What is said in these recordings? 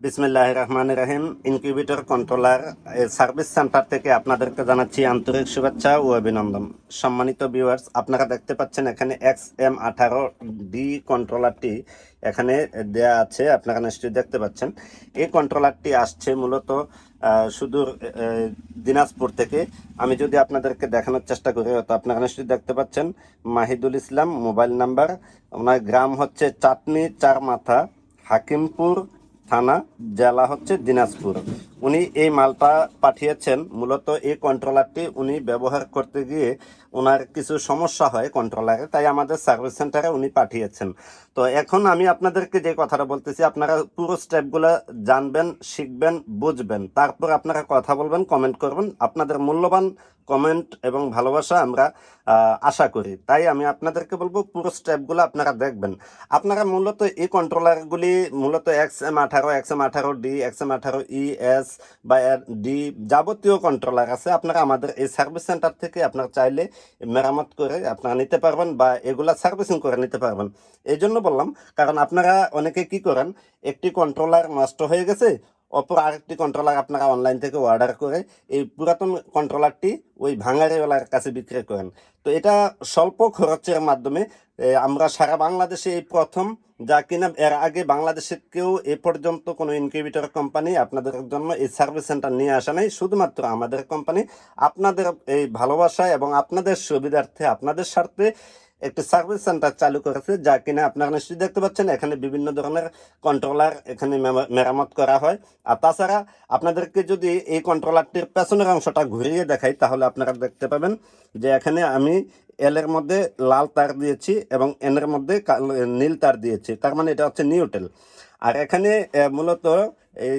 বিসমিল্লাহির রহমানির রহিম। Incubator controller service centre থেকে আপনাদেরকে জানাচ্ছি আন্তরিক শুভেচ্ছা ও অভিনন্দন। সম্মানিত ভিউয়ার্স, আপনারা দেখতে পাচ্ছেন এখানে XM18D কন্ট্রোলারটি এখানে দেয়া আছে, আপনারা নিশ্চয়ই দেখতে পাচ্ছেন। এই কন্ট্রোলারটি আসছে মূলত সুদূর দিনাজপুর থেকে। আমি যদি আপনাদেরকে দেখানোর চেষ্টা করি, তো আপনারা নিশ্চয়ই দেখতে পাচ্ছেন মাহিদুল ইসলাম মোবাইল নাম্বার, ওনার গ্রাম হচ্ছে চাটনি চারমাথা, হাকিমপুর থানা, জেলা হচ্ছে দিনাজপুর। উনি এই মালটা পাঠিয়েছেন। মূলত এই কন্ট্রোলারটি উনি ব্যবহার করতে গিয়ে ওনার কিছু সমস্যা হয় কন্ট্রোলারে, তাই আমাদের সার্ভিস সেন্টারে উনি পাঠিয়েছেন। তো এখন আমি আপনাদেরকে যে কথাটা বলতেছি, আপনারা পুরো স্টেপগুলো জানবেন, শিখবেন, বুঝবেন, তারপর আপনারা কথা বলবেন, কমেন্ট করবেন। আপনাদের মূল্যবান কমেন্ট এবং ভালোবাসা আমরা আশা করি। তাই আমি আপনাদেরকে বলবো পুরো স্টেপগুলো আপনারা দেখবেন। আপনারা মূলত এই কন্ট্রোলারগুলি মূলত XM18, XM18D, XM18ES বা ডি যাবতীয় কন্ট্রোলার আছে, আপনারা আমাদের এই সার্ভিস সেন্টার থেকে আপনারা চাইলে মেরামত করে আপনারা নিতে পারবেন বা এগুলা সার্ভিসিং করে নিতে পারবেন। এই জন্য বললাম, কারণ আপনারা অনেকে কি করেন, একটি কন্ট্রোলার নষ্ট হয়ে গেছে, অপর আরেকটি কন্ট্রোলার আপনারা অনলাইন থেকে অর্ডার করে এই পুরাতন কন্ট্রোলারটি ওই ভাঙাড়িওয়ালার কাছে বিক্রি করেন। তো এটা স্বল্প খরচের মাধ্যমে আমরা সারা বাংলাদেশে এই প্রথম, যা কিনা এর আগে বাংলাদেশে কেউ এ পর্যন্ত কোনো ইনকিউবেটর কোম্পানি আপনাদের জন্য এই সার্ভিস সেন্টার নিয়ে আসা নাই। শুধুমাত্র আমাদের কোম্পানি আপনাদের এই ভালোবাসায় এবং আপনাদের সুবিধার্থে, আপনাদের স্বার্থে একটি সার্ভিস সেন্টার চালু করেছে, যা কিনা আপনারা নিশ্চয়ই দেখতে পাচ্ছেন। এখানে বিভিন্ন ধরনের কন্ট্রোলার এখানে মেরামত করা হয়। আর তাছাড়া আপনাদেরকে যদি এই কন্ট্রোলারটির পেছনের অংশটা ঘুরিয়ে দেখাই, তাহলে আপনারা দেখতে পাবেন যে এখানে আমি এল এর মধ্যে লাল তার দিয়েছি এবং এন এর মধ্যে নীল তার দিয়েছি, তার মানে এটা হচ্ছে নিউট্রাল। আর এখানে মূলত এই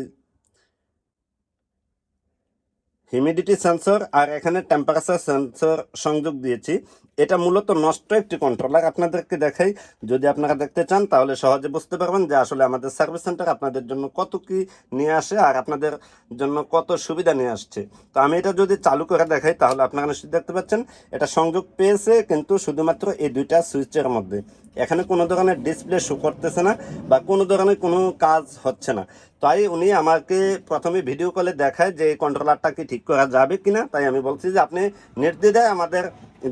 হিউমিডিটি সেন্সর আর এখানে টেম্পারেচার সেন্সর সংযোগ দিয়েছি। এটা মূলত নষ্ট একটি কন্ট্রোলার, আপনাদেরকে দেখাই। যদি আপনারা দেখতে চান তাহলে সহজে বুঝতে পারবেন যে আসলে আমাদের সার্ভিস সেন্টার আপনাদের জন্য কত কি নিয়ে আসে আর আপনাদের জন্য কত সুবিধা নিয়ে আসছে। তো আমি এটা যদি চালু করে দেখাই, তাহলে আপনারা নিশ্চয়ই দেখতে পাচ্ছেন এটা সংযোগ পেয়েছে, কিন্তু শুধুমাত্র এই দুইটা সুইচের মধ্যে। এখানে কোনো ধরনের ডিসপ্লে শো করতেছে না বা কোনো ধরনের কোনো কাজ হচ্ছে না। তাই উনি আমাকে প্রথমে ভিডিও কলে দেখায় যে এই কন্ট্রোলারটা কি ঠিক করা যাবে কিনা। তাই আমি বলছি যে আপনি নির্দ্বিধায় আমাদের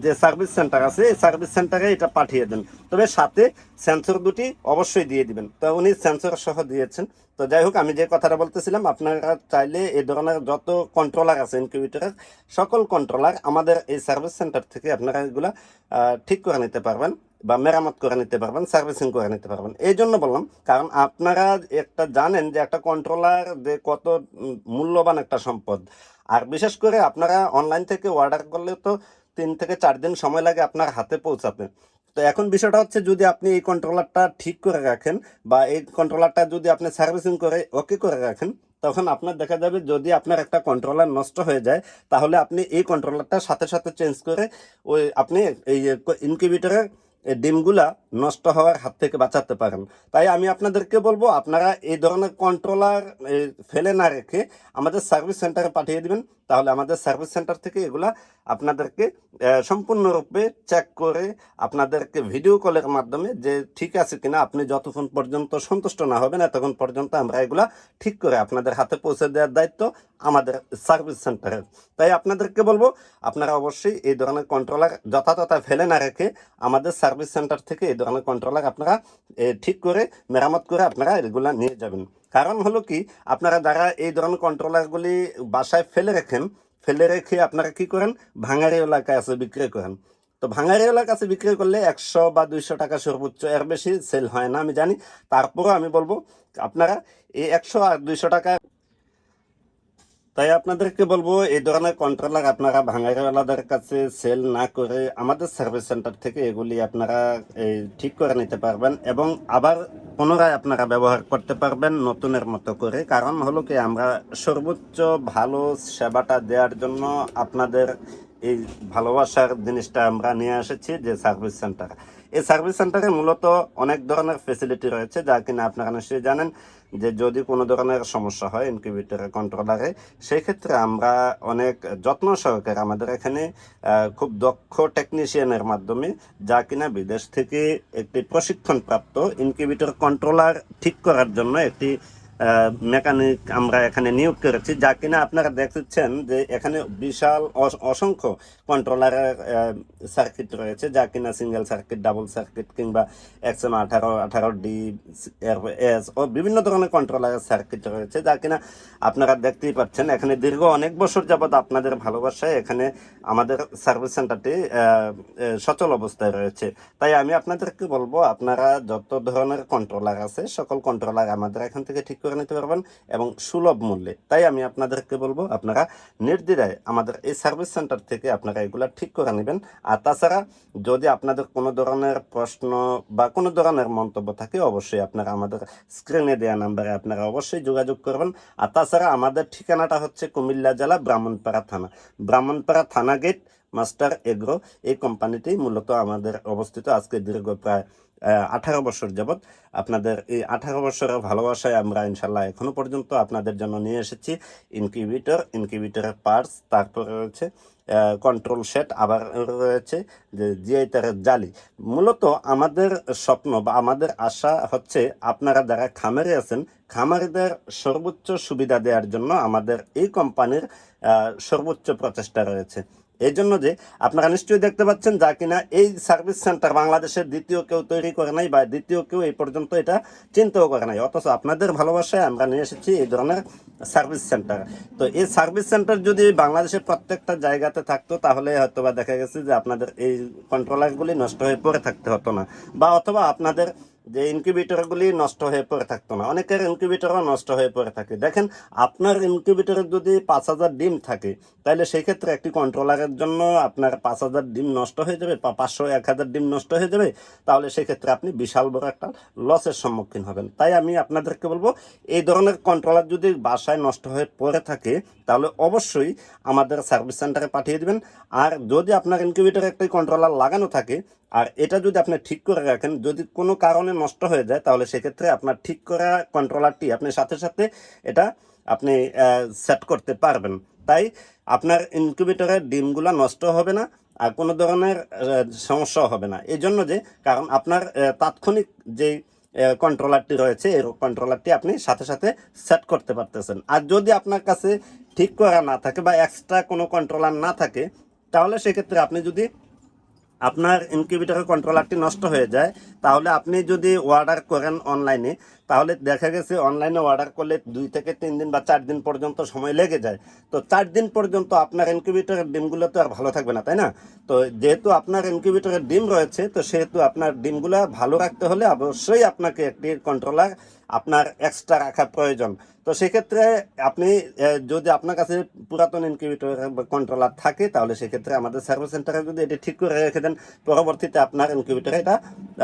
যে সার্ভিস সেন্টার আছে এই সার্ভিস সেন্টারে এটা পাঠিয়ে দেন, তবে সাথে সেন্সর দুটি অবশ্যই দিয়ে দিবেন। তো উনি সেন্সর সহ দিয়েছেন। তো যাই হোক, আমি যে কথাটা বলতেছিলাম, আপনারা চাইলে এই ধরনের যত কন্ট্রোলার আছে ইনকিউবেটরের, সকল কন্ট্রোলার আমাদের এই সার্ভিস সেন্টার থেকে আপনারা এগুলা ঠিক করে নিতে পারবেন বা মেরামত করে নিতে পারবেন, সার্ভিসিং করে নিতে পারবেন। এই জন্য বললাম, কারণ আপনারা একটা জানেন যে একটা কন্ট্রোলার যে কত মূল্যবান একটা সম্পদ। আর বিশেষ করে আপনারা অনলাইন থেকে অর্ডার করলে তো 3 থেকে 4 দিন সময় লাগে আপনার হাতে পৌঁছাতে। তো এখন বিষয়টা হচ্ছে, যদি আপনি এই কন্ট্রোলারটা ঠিক করে রাখেন বা এই কন্ট্রোলারটা যদি আপনি সার্ভিসিং করে ওকে করে রাখেন, তখন আপনার দেখা যাবে যদি আপনার একটা কন্ট্রোলার নষ্ট হয়ে যায়, তাহলে আপনি এই কন্ট্রোলারটা সাথে সাথে চেঞ্জ করে ওই আপনি এই ইনকিউবেটরের ডিমগুলা নষ্ট হওয়ার হাত থেকে বাঁচাতে পারেন। তাই আমি আপনাদেরকে বলবো, আপনারা এই ধরনের কন্ট্রোলার ফেলে না রেখে আমাদের সার্ভিস সেন্টারে পাঠিয়ে দিবেন। তাহলে আমাদের সার্ভিস সেন্টার থেকে এগুলা আপনাদেরকে সম্পূর্ণরূপে চেক করে আপনাদেরকে ভিডিও কলের মাধ্যমে যে ঠিক আছে কিনা, আপনি যতক্ষণ পর্যন্ত সন্তুষ্ট না হবেন ততক্ষণ পর্যন্ত আমরা এগুলা ঠিক করে আপনাদের হাতে পৌঁছে দেওয়ার দায়িত্ব আমাদের সার্ভিস সেন্টারের। তাই আপনাদেরকে বলবো, আপনারা অবশ্যই এই ধরনের কন্ট্রোলার যথাযথ ফেলে না রেখে আমাদের সার্ভিস সেন্টার থেকে এই ধরনের কন্ট্রোলার আপনারা ঠিক করে মেরামত করে আপনারা এগুলা নিয়ে যাবেন। কারণ হলো কি, আপনারা যারা এই ধরনের কন্ট্রোলারগুলি বাসায় ফেলে রেখে আপনারা কি করেন, ভাঙাড়ি এলাকায় আছে বিক্রি করেন। তো ভাঙাড়ি এলাকার কাছে বিক্রি করলে 100 বা 200 টাকা সর্বোচ্চ, এর বেশি সেল হয় না আমি জানি। তারপরেও আমি বলবো আপনারা এই 100 আর 200 টাকা, তাই আপনাদেরকে বলবো এই ধরনের কন্ট্রোলার আপনারা ভাঙারিওয়ালাদের কাছে সেল না করে আমাদের সার্ভিস সেন্টার থেকে এগুলি আপনারা ঠিক করে নিতে পারবেন এবং আবার পুনরায় আপনারা ব্যবহার করতে পারবেন নতুনের মতো করে। কারণ হলো কি, আমরা সর্বোচ্চ ভালো সেবাটা দেওয়ার জন্য আপনাদের এই ভালোবাসার জিনিসটা আমরা নিয়ে এসেছি যে সার্ভিস সেন্টার। এই সার্ভিস সেন্টারে মূলত অনেক ধরনের ফেসিলিটি রয়েছে, যা কিনা আপনারা নিশ্চয়ই জানেন যে যদি কোনো ধরনের সমস্যা হয় ইনকিউবেটরের কন্ট্রোলারে, সেই ক্ষেত্রে আমরা অনেক যত্ন সহকারে আমাদের এখানে খুব দক্ষ টেকনিশিয়ানের মাধ্যমে, যা কিনা বিদেশ থেকে একটি প্রশিক্ষণপ্রাপ্ত ইনকিউবেটর কন্ট্রোলার ঠিক করার জন্য একটি মেকানিক আমরা এখানে নিয়োগ করেছি, যা কিনা আপনারা দেখছেন যে এখানে বিশাল অসংখ্য কন্ট্রোলারের সার্কিট রয়েছে, যা কিনা সিঙ্গেল সার্কিট, ডাবল সার্কিট কিংবা XM 18D এস ও বিভিন্ন ধরনের কন্ট্রোলারের সার্কিট রয়েছে, যা কিনা আপনারা দেখতেই পাচ্ছেন। এখানে দীর্ঘ অনেক বছর যাবৎ আপনাদের ভালোবাসায় এখানে আমাদের সার্ভিস সেন্টারটি সচল অবস্থায় রয়েছে। তাই আমি আপনাদেরকে বলবো, আপনারা যত ধরনের কন্ট্রোলার আছে সকল কন্ট্রোলার আমাদের এখান থেকে ঠিক করে নিতে পারবেন এবং সুলভ মূল্যে। তাই আমি আপনাদেরকে বলবো, আপনারা নির্দ্বিধায় আমাদের এই সার্ভিস সেন্টার থেকে আপনারা এগুলা ঠিক করে নেবেন। আর তাছাড়া যদি আপনাদের কোনো ধরনের প্রশ্ন বা কোনো ধরনের মন্তব্য থাকে, অবশ্যই আপনারা আমাদের স্ক্রিনে দেওয়া নাম্বারে আপনারা অবশ্যই যোগাযোগ করবেন। আর তাছাড়া আমাদের ঠিকানাটা হচ্ছে কুমিল্লা জেলা ব্রাহ্মণপাড়া থানা, ব্রাহ্মণপাড়া থানা গেট, মাস্টার এগ্রো। এই কোম্পানিটি মূলত আমাদের অবস্থিত। আজকে দীর্ঘ প্রায় 18 বছর যাবৎ আপনাদের এই 18 বছরের ভালোবাসায় আমরা ইনশাল্লাহ এখনো পর্যন্ত আপনাদের জন্য নিয়ে এসেছি ইনকিউবেটরের পার্টস, তারপরে রয়েছে কন্ট্রোল সেট, আবার রয়েছে যে জিআই তারের জালি। মূলত আমাদের স্বপ্ন বা আমাদের আশা হচ্ছে, আপনারা যারা খামারে আছেন, খামারিদের সর্বোচ্চ সুবিধা দেওয়ার জন্য আমাদের এই কোম্পানির সর্বোচ্চ প্রচেষ্টা রয়েছে। এই জন্য যে আপনারা নিশ্চয়ই দেখতে পাচ্ছেন, যা কিনা এই সার্ভিস সেন্টার বাংলাদেশের দ্বিতীয় কেউ তৈরি করে নাই বা দ্বিতীয় কেউ এই পর্যন্ত এটা চিন্তাও করে নাই, অথচ আপনাদের ভালোবাসায় আমরা নিয়ে এসেছি এই ধরনের সার্ভিস সেন্টার। তো এই সার্ভিস সেন্টার যদি বাংলাদেশের প্রত্যেকটা জায়গাতে থাকতো, তাহলে হয়তো বা দেখা গেছে যে আপনাদের এই কন্ট্রোলারগুলি নষ্ট হয়ে পড়ে থাকতে হতো না, বা অথবা আপনাদের যে ইনকিউবেটরগুলি নষ্ট হয়ে পড়ে থাকতো না। অনেকের ইনকিউবেটরও নষ্ট হয়ে পড়ে থাকে। দেখেন, আপনার ইনকিউবেটরে যদি 5000 ডিম থাকে, তাহলে সেই ক্ষেত্রে একটি কন্ট্রোলারের জন্য আপনার 5000 ডিম নষ্ট হয়ে যাবে, 500-1000 ডিম নষ্ট হয়ে যাবে, তাহলে সেই ক্ষেত্রে আপনি বিশাল বড় একটা লসের সম্মুখীন হবেন। তাই আমি আপনাদেরকে বলবো, এই ধরনের কন্ট্রোলার যদি বাসায় নষ্ট হয়ে পড়ে থাকে, তাহলে অবশ্যই আমাদের সার্ভিস সেন্টারে পাঠিয়ে দিবেন। আর যদি আপনার ইনকিউবেটরে একটি কন্ট্রোলার লাগানো থাকে আর এটা যদি আপনি ঠিক করে রাখেন, যদি কোনো কারণে নষ্ট হয়ে যায়, তাহলে সেক্ষেত্রে আপনার ঠিক করা কন্ট্রোলারটি আপনি সাথে সাথে এটা আপনি সেট করতে পারবেন। তাই আপনার ইনকিউবেটরের ডিমগুলো নষ্ট হবে না আর কোনো ধরনের সমস্যাও হবে না। এই জন্য যে কারণ আপনার তাৎক্ষণিক যেই কন্ট্রোলারটি রয়েছে, এই কন্ট্রোলারটি আপনি সাথে সাথে সেট করতে পারতেছেন। আর যদি আপনার কাছে ঠিক করা না থাকে বা এক্সট্রা কোনো কন্ট্রোলার না থাকে, তাহলে সেক্ষেত্রে আপনি যদি আপনার ইনকিউবেটরের কন্ট্রোলারটি নষ্ট হয়ে যায়, তাহলে আপনি যদি অর্ডার করেন অনলাইনে, তাহলে দেখা গেছে অনলাইনে অর্ডার করলে 2 থেকে 3 দিন বা 4 দিন পর্যন্ত সময় লেগে যায়। তো 4 দিন পর্যন্ত আপনার ইনকিউবেটরের ডিমগুলো তো আর ভালো থাকবে না, তাই না? তো যেহেতু আপনার ইনকিউবেটরের ডিম রয়েছে, তো সেহেতু আপনার ডিমগুলো ভালো রাখতে হলে অবশ্যই আপনাকে একটি কন্ট্রোলার আপনার এক্সট্রা রাখা প্রয়োজন। তো সেক্ষেত্রে আপনি যদি আপনার কাছে পুরাতন ইনকিউবেটর বা কন্ট্রোলার থাকে, তাহলে সেক্ষেত্রে আমাদের সার্ভিস সেন্টারে যদি এটি ঠিক করে রেখে দেন, পরবর্তীতে আপনার ইনকিউবেটরে এটা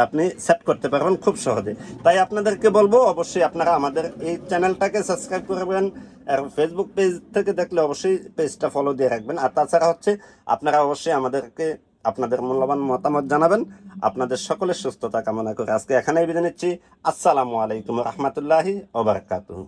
আপনি সেট করতে পারবেন খুব সহজে। তাই আপনাদেরকে বলবো, অবশ্যই আপনারা আমাদের এই চ্যানেলটাকে সাবস্ক্রাইব করবেন, আর ফেসবুক পেজ থেকে দেখলে অবশ্যই পেজটা ফলো দিয়ে রাখবেন। আর তাছাড়া হচ্ছে আপনারা অবশ্যই আমাদেরকে আপনাদের মূল্যবান মতামত জানাবেন। আপনাদের সকলের সুস্থতা কামনা করে আজকে এখানেই বিদায় নিচ্ছি। আসসালামু আলাইকুম রহমতুল্লাহি ওয়া বারাকাতুহু।